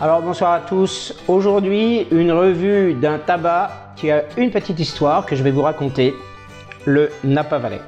Alors bonsoir à tous, aujourd'hui une revue d'un tabac qui a une petite histoire que je vais vous raconter, le Napa Valley.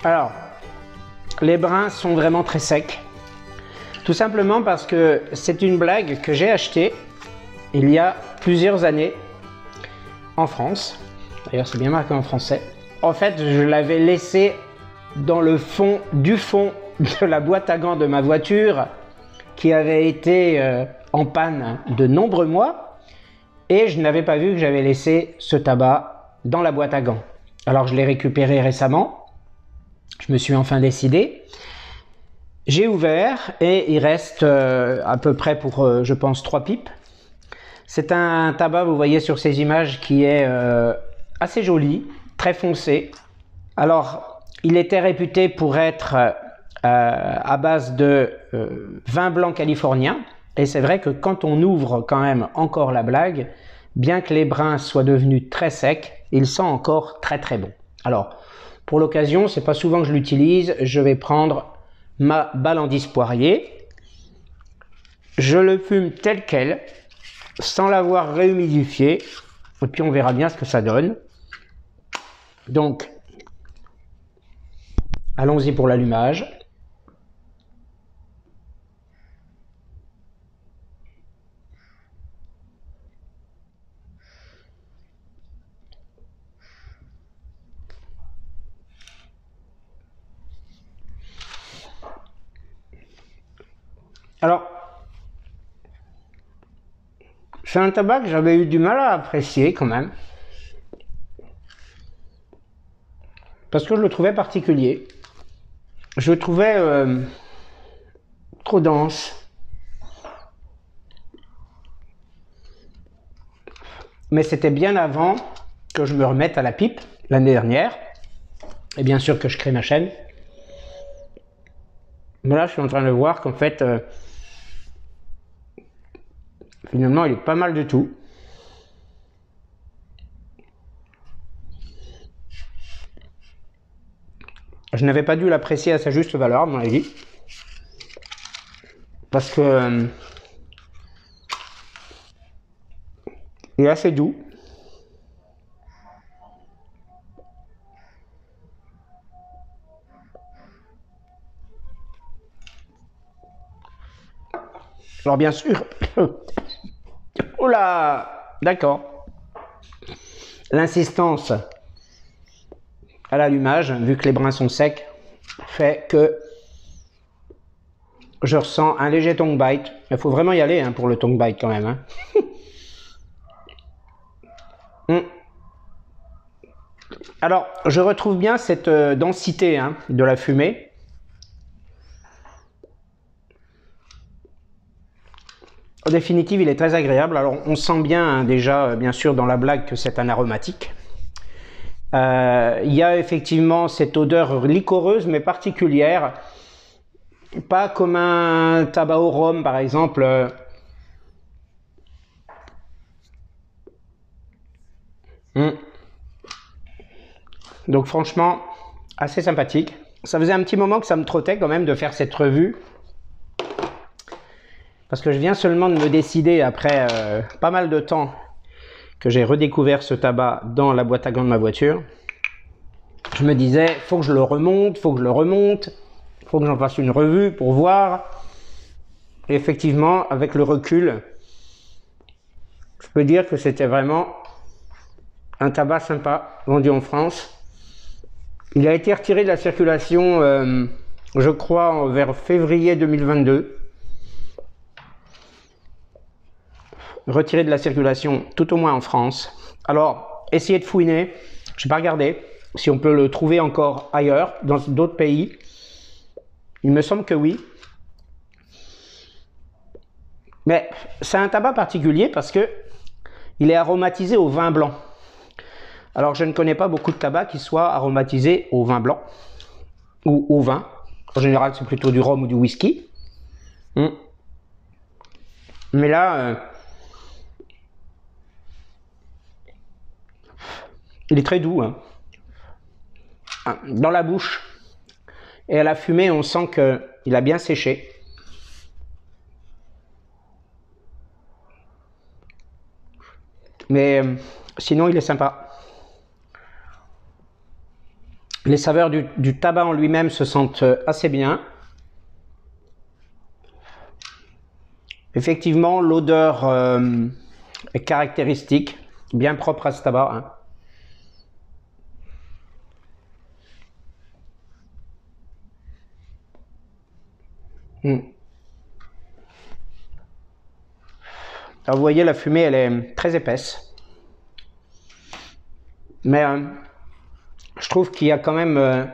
Alors, les brins sont vraiment très secs, tout simplement parce que c'est une blague que j'ai achetée il y a plusieurs années en France. D'ailleurs, c'est bien marqué en français. En fait, je l'avais laissé dans le fond de la boîte à gants de ma voiture qui avait été en panne de nombreux mois et je n'avais pas vu que j'avais laissé ce tabac dans la boîte à gants. Alors, je l'ai récupéré récemment. Je me suis enfin décidé, j'ai ouvert et il reste à peu près pour, je pense, 3 pipes. C'est un tabac, vous voyez sur ces images, qui est assez joli, très foncé. Alors, il était réputé pour être à base de vin blanc californien. Et c'est vrai que quand on ouvre quand même encore la blague, bien que les brins soient devenus très secs, il sent encore très très bon. Alors, pour l'occasion, c'est pas souvent que je l'utilise, je vais prendre ma Ballandis Poirier. Je le fume tel quel, sans l'avoir réhumidifié, et puis on verra bien ce que ça donne. Donc, allons-y pour l'allumage. Alors, c'est un tabac que j'avais eu du mal à apprécier quand même, parce que je le trouvais particulier. Je le trouvais trop dense. Mais c'était bien avant que je me remette à la pipe l'année dernière, et bien sûr que je crée ma chaîne. Mais là, je suis en train de voir qu'en fait, finalement, il est pas mal du tout. Je n'avais pas dû l'apprécier à sa juste valeur, à mon avis. Parce que il est assez doux. Alors bien sûr, oula, d'accord. L'insistance à l'allumage, vu que les brins sont secs, fait que je ressens un léger tongue bite. Il faut vraiment y aller hein, pour le tongue bite quand même. Hein. Alors, je retrouve bien cette densité hein, de la fumée. En définitive, il est très agréable. Alors, on sent bien hein, déjà, bien sûr, dans la blague que c'est un aromatique. Il y a effectivement cette odeur liquoreuse, mais particulière. Pas comme un tabac au rhum, par exemple. Donc, franchement, assez sympathique. Ça faisait un petit moment que ça me trottait quand même de faire cette revue. Parce que je viens seulement de me décider, après pas mal de temps, que j'ai redécouvert ce tabac dans la boîte à gants de ma voiture. Je me disais, faut que je le remonte, faut que j'en fasse une revue pour voir. Et effectivement, avec le recul, je peux dire que c'était vraiment un tabac sympa, vendu en France. Il a été retiré de la circulation, je crois, vers février 2022. Retiré de la circulation, tout au moins en France. Alors, essayez de fouiner. Je n'ai pas regardé si on peut le trouver encore ailleurs, dans d'autres pays. Il me semble que oui. Mais c'est un tabac particulier parce que il est aromatisé au vin blanc. Alors je ne connais pas beaucoup de tabac qui soit aromatisé au vin blanc ou au vin. En général, c'est plutôt du rhum ou du whisky. Mais là, il est très doux, hein. Dans la bouche et à la fumée, on sent qu'il a bien séché. Mais sinon, il est sympa. Les saveurs du tabac en lui-même se sentent assez bien. Effectivement, l'odeur est caractéristique, bien propre à ce tabac, hein. Alors vous voyez, la fumée, elle est très épaisse. Mais je trouve qu'il y a quand même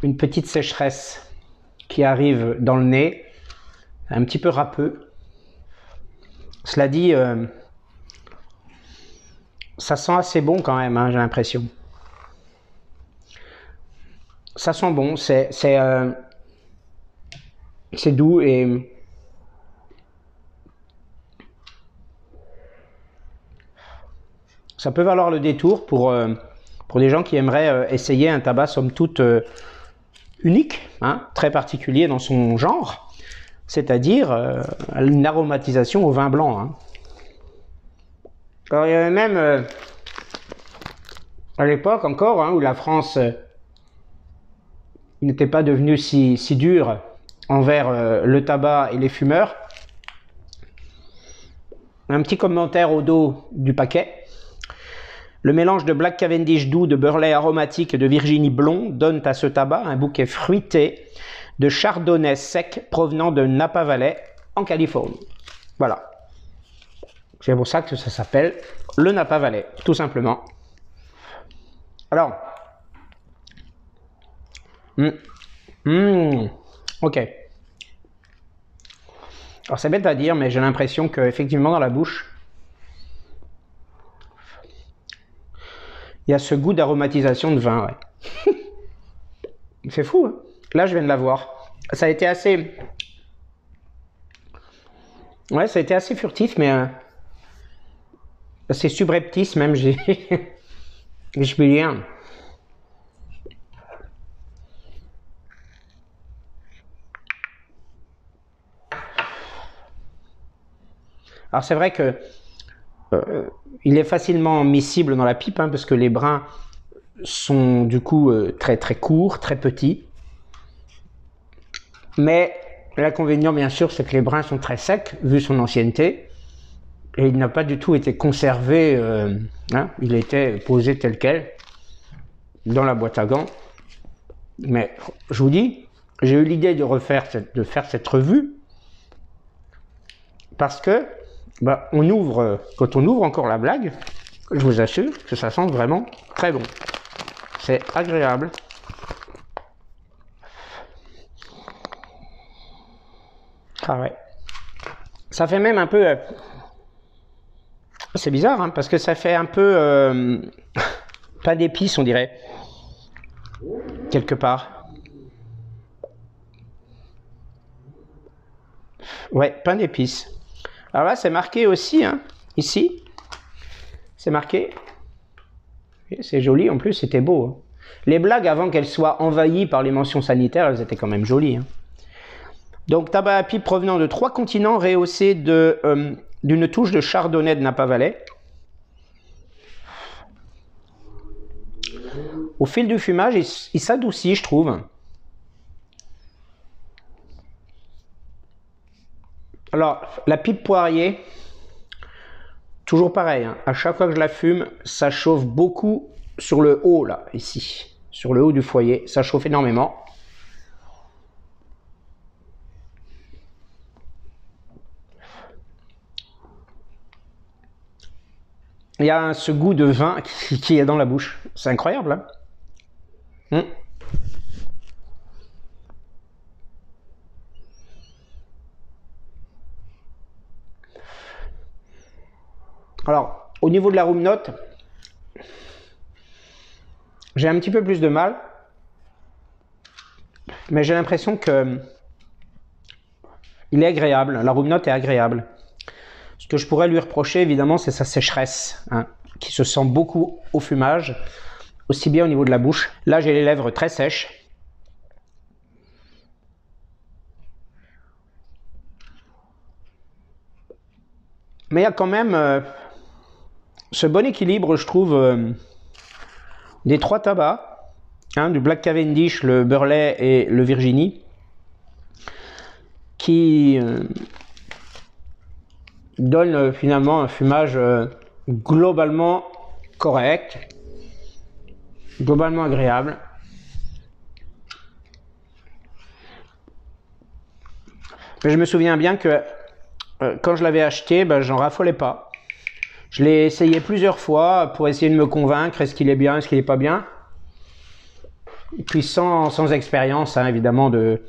une petite sécheresse qui arrive dans le nez, un petit peu râpeux. Cela dit, ça sent assez bon quand même, hein, j'ai l'impression. Ça sent bon, c'est doux et ça peut valoir le détour pour des gens qui aimeraient essayer un tabac somme toute unique, hein, très particulier dans son genre, c'est-à-dire une aromatisation au vin blanc, hein. Alors il y avait même à l'époque encore, hein, où la France n'était pas devenue si dure envers le tabac et les fumeurs, un petit commentaire au dos du paquet. Le mélange de Black Cavendish doux, de Burley aromatique et de Virginie blond donne à ce tabac un bouquet fruité de chardonnay sec provenant de Napa Valley en Californie. Voilà. C'est pour ça que ça s'appelle le Napa Valley, tout simplement. Alors, ok. Alors c'est bête à dire, mais j'ai l'impression qu'effectivement dans la bouche, il y a ce goût d'aromatisation de vin, ouais. C'est fou, hein. Là, je viens de l'avoir. Ça a été assez... Ouais, ça a été assez furtif, mais... assez subreptice, même, je peux dire. Alors, c'est vrai que... il est facilement miscible dans la pipe, hein, parce que les brins sont du coup très très courts, très petits. Mais l'inconvénient bien sûr, c'est que les brins sont très secs, vu son ancienneté, et il n'a pas du tout été conservé, hein, il était posé tel quel, dans la boîte à gants. Mais je vous dis, j'ai eu l'idée de faire cette revue, parce que bah, quand on ouvre encore la blague, je vous assure que ça sent vraiment très bon. C'est agréable. Ah ouais. Ça fait même un peu... c'est bizarre, hein, parce que ça fait un peu... pas d'épices, on dirait. Quelque part. Ouais, pain d'épices. Alors là, c'est marqué aussi, hein, ici. C'est marqué. C'est joli, en plus, c'était beau, hein. Les blagues, avant qu'elles soient envahies par les mentions sanitaires, elles étaient quand même jolies, hein. Donc, tabac à pipe provenant de 3 continents, rehaussé d'une touche de chardonnay de Napa Valley. Au fil du fumage, il s'adoucit, je trouve. Alors, la pipe poirier, toujours pareil, hein, à chaque fois que je la fume, ça chauffe beaucoup sur le haut, là, ici, sur le haut du foyer, ça chauffe énormément. Il y a ce goût de vin qui est dans la bouche, c'est incroyable, hein. Alors, au niveau de la room note, j'ai un petit peu plus de mal, mais j'ai l'impression que il est agréable, la room note est agréable. Ce que je pourrais lui reprocher, évidemment, c'est sa sécheresse, hein, qui se sent beaucoup au fumage, aussi bien au niveau de la bouche. Là, j'ai les lèvres très sèches. Mais il y a quand même ce bon équilibre, je trouve, des trois tabacs, hein, du Black Cavendish, le Burley et le Virginie, qui donne finalement un fumage globalement correct, globalement agréable. Mais je me souviens bien que quand je l'avais acheté, ben, j'en raffolais pas. Je l'ai essayé plusieurs fois pour essayer de me convaincre, est-ce qu'il est bien, est-ce qu'il n'est pas bien. Et puis sans expérience, hein, évidemment, de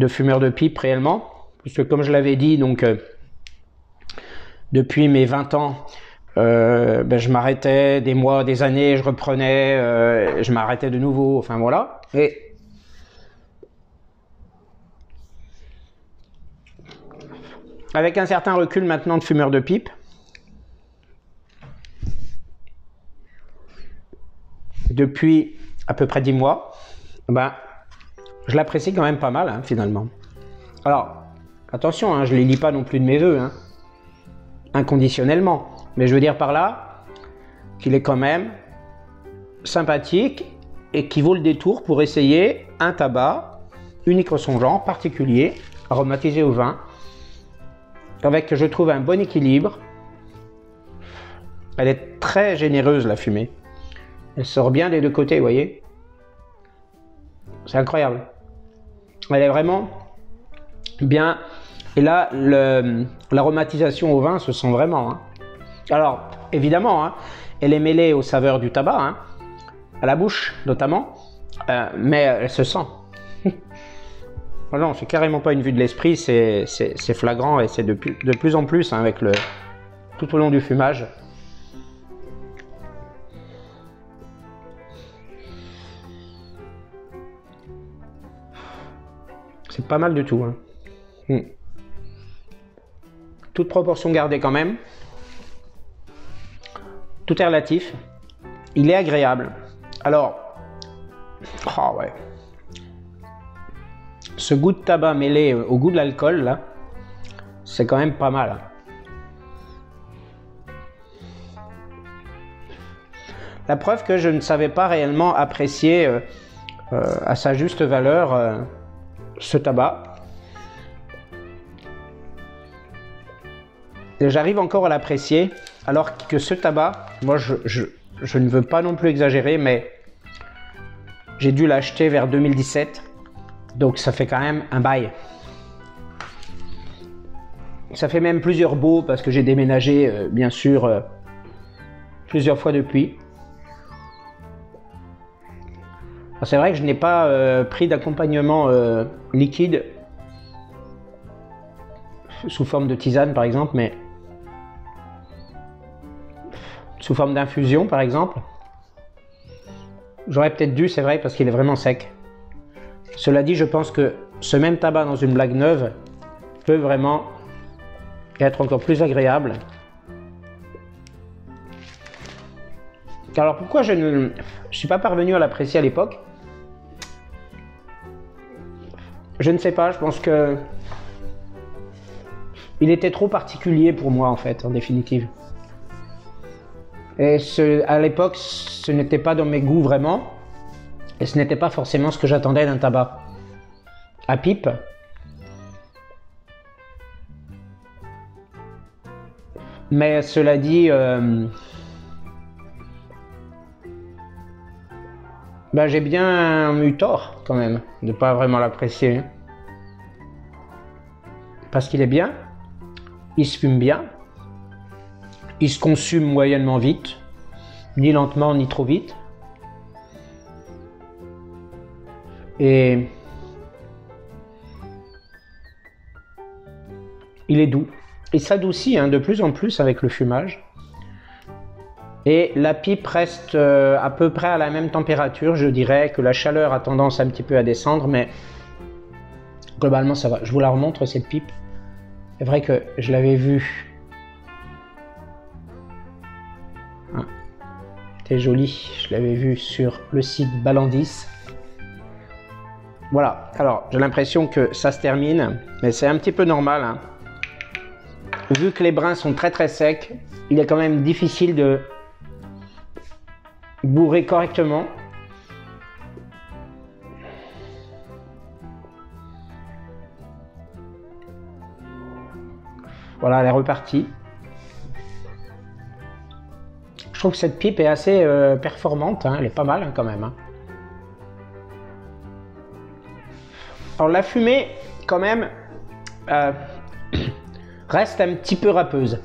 fumeur de pipe réellement. Puisque comme je l'avais dit, donc depuis mes 20 ans, ben, je m'arrêtais des mois, des années, je reprenais, je m'arrêtais de nouveau, enfin voilà. Et avec un certain recul maintenant de fumeur de pipe, depuis à peu près 10 mois, ben, je l'apprécie quand même pas mal, hein, finalement. Alors, attention, hein, je ne les lis pas non plus de mes voeux, hein, inconditionnellement. Mais je veux dire par là qu'il est quand même sympathique et qui vaut le détour pour essayer un tabac unique en son genre, particulier, aromatisé au vin, avec, je trouve, un bon équilibre. Elle est très généreuse, la fumée. Elle sort bien des deux côtés, vous voyez. C'est incroyable. Elle est vraiment bien. Et là, l'aromatisation au vin se sent vraiment. Hein. Alors, évidemment, hein, elle est mêlée aux saveurs du tabac, hein, à la bouche notamment, mais elle se sent. Non, c'est carrément pas une vue de l'esprit, c'est flagrant et c'est de plus en plus, hein, avec tout au long du fumage. C'est pas mal du tout. Hein. Toute proportion gardée quand même. Tout est relatif. Il est agréable. Alors, oh ouais. Ce goût de tabac mêlé au goût de l'alcool, là, c'est quand même pas mal. Hein. La preuve que je ne savais pas réellement apprécier à sa juste valeur ce tabac. Et j'arrive encore à l'apprécier, alors que ce tabac, moi je ne veux pas non plus exagérer, mais j'ai dû l'acheter vers 2017. Donc ça fait quand même un bail. Ça fait même plusieurs baux parce que j'ai déménagé bien sûr plusieurs fois depuis. C'est vrai que je n'ai pas pris d'accompagnement liquide sous forme de tisane par exemple, mais sous forme d'infusion par exemple. J'aurais peut-être dû, c'est vrai, parce qu'il est vraiment sec. Cela dit, je pense que ce même tabac dans une blague neuve peut vraiment être encore plus agréable. Alors pourquoi je ne suis pas parvenu à l'apprécier à l'époque? Je ne sais pas, je pense que il était trop particulier pour moi en fait, en définitive. Et à l'époque, ce n'était pas dans mes goûts vraiment. Et ce n'était pas forcément ce que j'attendais d'un tabac à pipe. Mais cela dit, ben, j'ai bien eu tort quand même de ne pas vraiment l'apprécier. Parce qu'il est bien, il se fume bien, il se consume moyennement vite, ni lentement ni trop vite. Et il est doux. Il s'adoucit hein, de plus en plus avec le fumage. Et la pipe reste à peu près à la même température. Je dirais que la chaleur a tendance un petit peu à descendre, mais globalement ça va. Je vous la remontre cette pipe. C'est vrai que je l'avais vue. Ah, c'était joli. Je l'avais vue sur le site Ballandis. Voilà. Alors j'ai l'impression que ça se termine, mais c'est un petit peu normal, hein. Vu que les brins sont très très secs, il est quand même difficile de bourrer correctement. Voilà, elle est repartie. Je trouve que cette pipe est assez performante, hein. Elle est pas mal, hein, quand même, hein. Alors la fumée, quand même, reste un petit peu râpeuse.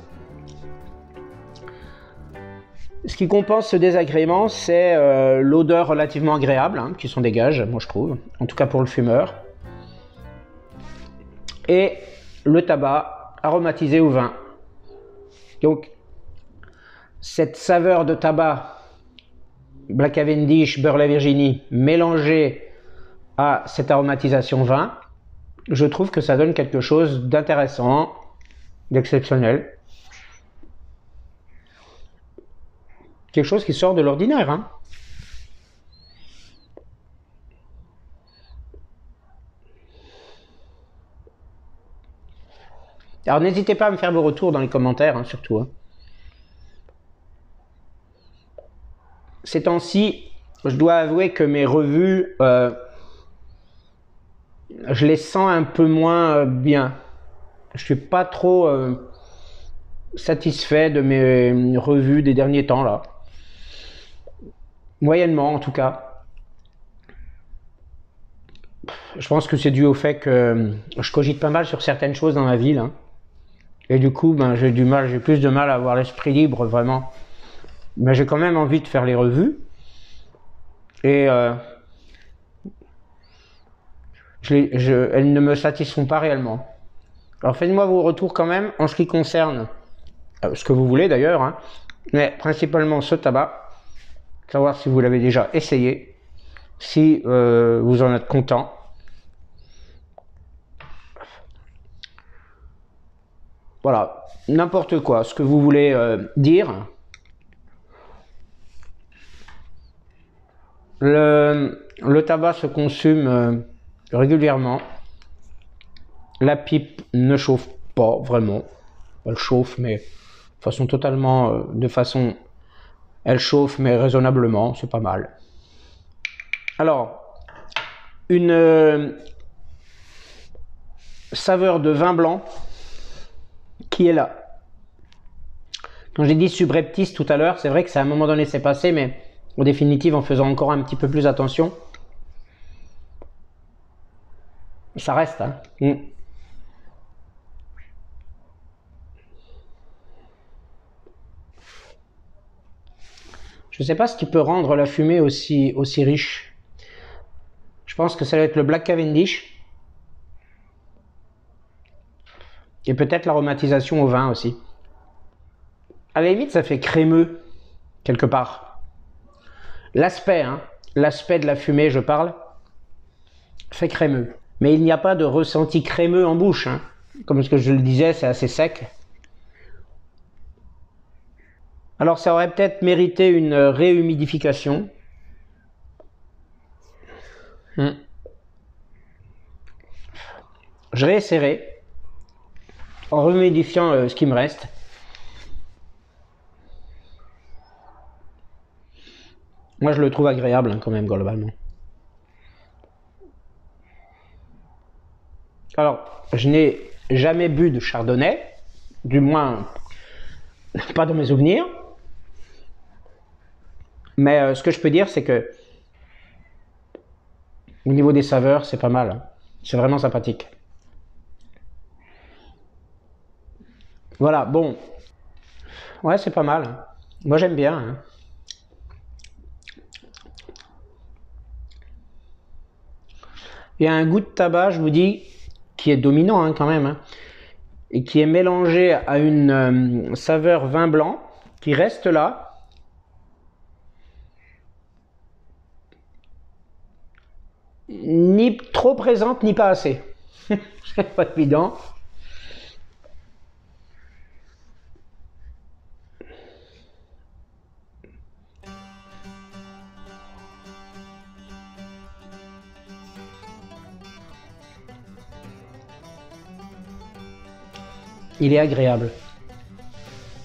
Ce qui compense ce désagrément, c'est l'odeur relativement agréable, hein, qui s'en dégage, moi je trouve, en tout cas pour le fumeur. Et le tabac aromatisé au vin. Donc, cette saveur de tabac Black Cavendish, beurre la Virginie, mélangée à cette aromatisation vin, je trouve que ça donne quelque chose d'intéressant, d'exceptionnel. Quelque chose qui sort de l'ordinaire, hein. Alors n'hésitez pas à me faire vos retours dans les commentaires, hein, surtout, hein. Ces temps-ci, je dois avouer que mes revues, je les sens un peu moins bien. Je suis pas trop satisfait de mes revues des derniers temps là. Moyennement en tout cas. Je pense que c'est dû au fait que je cogite pas mal sur certaines choses dans ma vie là. Et du coup, ben, j'ai plus de mal à avoir l'esprit libre vraiment. Mais j'ai quand même envie de faire les revues. Et elles ne me satisfont pas réellement. Alors faites-moi vos retours quand même en ce qui concerne ce que vous voulez d'ailleurs, hein, mais principalement ce tabac. Savoir si vous l'avez déjà essayé, si vous en êtes content. Voilà, n'importe quoi, ce que vous voulez dire. Le tabac se consume régulièrement. La pipe ne chauffe pas vraiment. Elle chauffe, mais de façon totalement... elle chauffe, mais raisonnablement, c'est pas mal. Alors, une saveur de vin blanc qui est là. Quand j'ai dit subreptice tout à l'heure, c'est vrai que c'est à un moment donné c'est passé, mais en définitive, en faisant encore un petit peu plus attention, ça reste, hein. Je ne sais pas ce qui peut rendre la fumée aussi riche. Je pense que ça va être le Black Cavendish. Et peut-être l'aromatisation au vin aussi. À la limite, ça fait crémeux, quelque part. L'aspect, hein, l'aspect de la fumée, je parle, fait crémeux. Mais il n'y a pas de ressenti crémeux en bouche, hein. Comme ce que je le disais, c'est assez sec. Alors ça aurait peut-être mérité une réhumidification. Je réessayerai en rehumidifiant ce qui me reste. Moi je le trouve agréable, hein, quand même, globalement. Alors, je n'ai jamais bu de chardonnay, du moins pas dans mes souvenirs. Mais ce que je peux dire, c'est que au niveau des saveurs, c'est pas mal, hein. C'est vraiment sympathique. Voilà, bon. Ouais, c'est pas mal, hein. Moi, j'aime bien, hein. Il y a un goût de tabac, je vous dis, qui est dominant, hein, quand même, hein, et qui est mélangé à une saveur vin blanc qui reste là. ni trop présente ni pas assez. C'est pas évident. Il est agréable.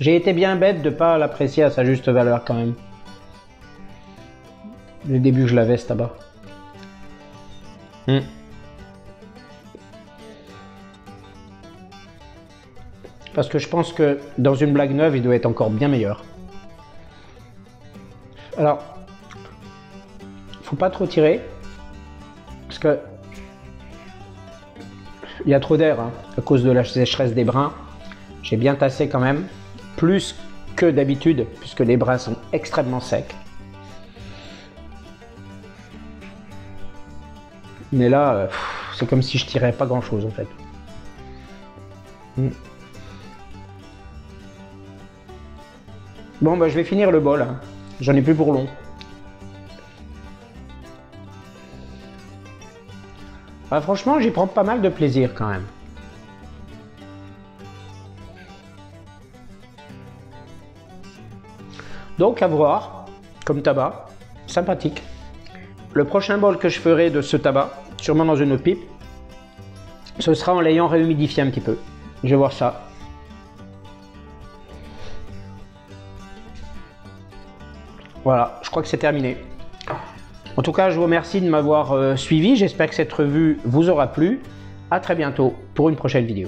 J'ai été bien bête de ne pas l'apprécier à sa juste valeur quand même. Le début je l'avais ce tabac. Parce que je pense que dans une blague neuve, il doit être encore bien meilleur. Alors, faut pas trop tirer. Parce que il y a trop d'air hein, à cause de la sécheresse des brins. J'ai bien tassé quand même, plus que d'habitude, puisque les brins sont extrêmement secs. Mais là, c'est comme si je tirais pas grand chose en fait. Bon, bah je vais finir le bol, hein. J'en ai plus pour long. Ah, franchement, j'y prends pas mal de plaisir quand même. Donc à voir, comme tabac, sympathique. Le prochain bol que je ferai de ce tabac, sûrement dans une autre pipe, ce sera en l'ayant réhumidifié un petit peu. Je vais voir ça. Voilà, je crois que c'est terminé. En tout cas, je vous remercie de m'avoir suivi. J'espère que cette revue vous aura plu. À très bientôt pour une prochaine vidéo.